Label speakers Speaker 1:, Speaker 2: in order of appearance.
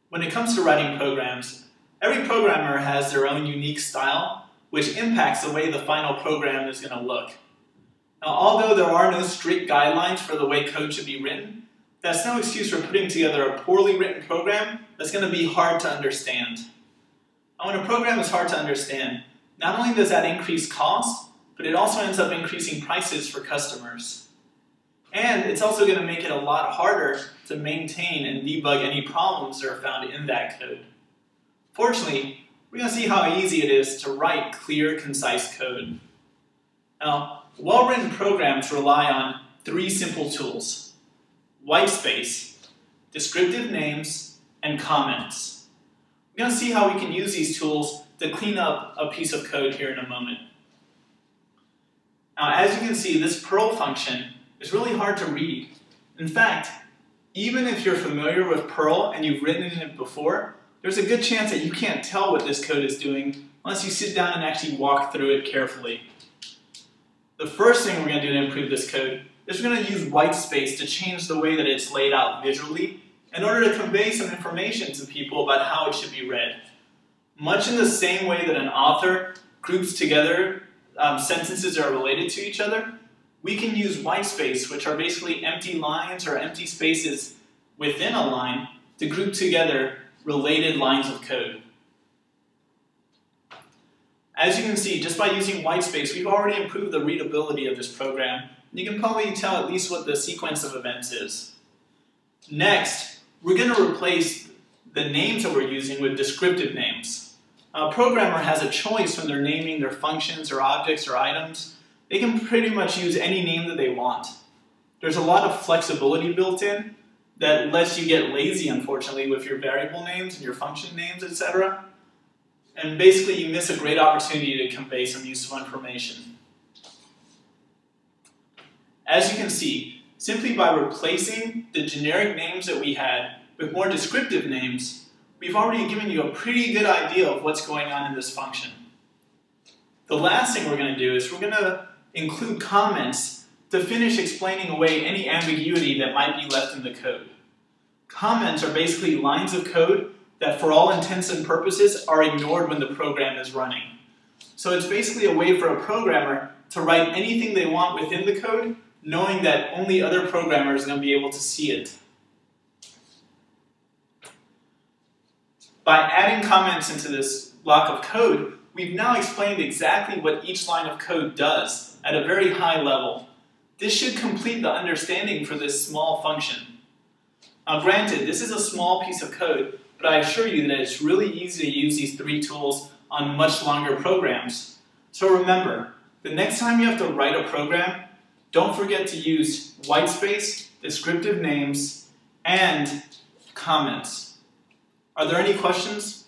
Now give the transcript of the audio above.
Speaker 1: When it comes to writing programs, every programmer has their own unique style, which impacts the way the final program is going to look. Now, although there are no strict guidelines for the way code should be written, that's no excuse for putting together a poorly written program that's going to be hard to understand. And when a program is hard to understand, not only does that increase cost, but it also ends up increasing prices for customers. And it's also going to make it a lot harder to maintain and debug any problems that are found in that code. Fortunately, we're going to see how easy it is to write clear, concise code. Now, well-written programs rely on three simple tools: whitespace, descriptive names, and comments. We're going to see how we can use these tools to clean up a piece of code here in a moment. Now, as you can see, this Perl function is really hard to read. In fact, even if you're familiar with Perl and you've written in it before, there's a good chance that you can't tell what this code is doing unless you sit down and actually walk through it carefully. The first thing we're going to do to improve this code is we're going to use whitespace to change the way that it's laid out visually in order to convey some information to people about how it should be read. Much in the same way that an author groups together sentences that are related to each other, we can use whitespace, which are basically empty lines or empty spaces within a line, to group together related lines of code. As you can see, just by using whitespace, we've already improved the readability of this program. You can probably tell at least what the sequence of events is. Next, we're going to replace the names that we're using with descriptive names. A programmer has a choice when they're naming their functions or objects or items. They can pretty much use any name that they want. There's a lot of flexibility built in that lets you get lazy, unfortunately, with your variable names and your function names, etc. And basically, you miss a great opportunity to convey some useful information. As you can see, simply by replacing the generic names that we had with more descriptive names, we've already given you a pretty good idea of what's going on in this function. The last thing we're going to do is we're going to include comments to finish explaining away any ambiguity that might be left in the code. Comments are basically lines of code that for all intents and purposes are ignored when the program is running. So it's basically a way for a programmer to write anything they want within the code, knowing that only other programmers are going to be able to see it. By adding comments into this block of code, we've now explained exactly what each line of code does at a very high level. This should complete the understanding for this small function. Now granted, this is a small piece of code, but I assure you that it's really easy to use these three tools on much longer programs. So remember, the next time you have to write a program, don't forget to use whitespace, descriptive names, and comments. Are there any questions?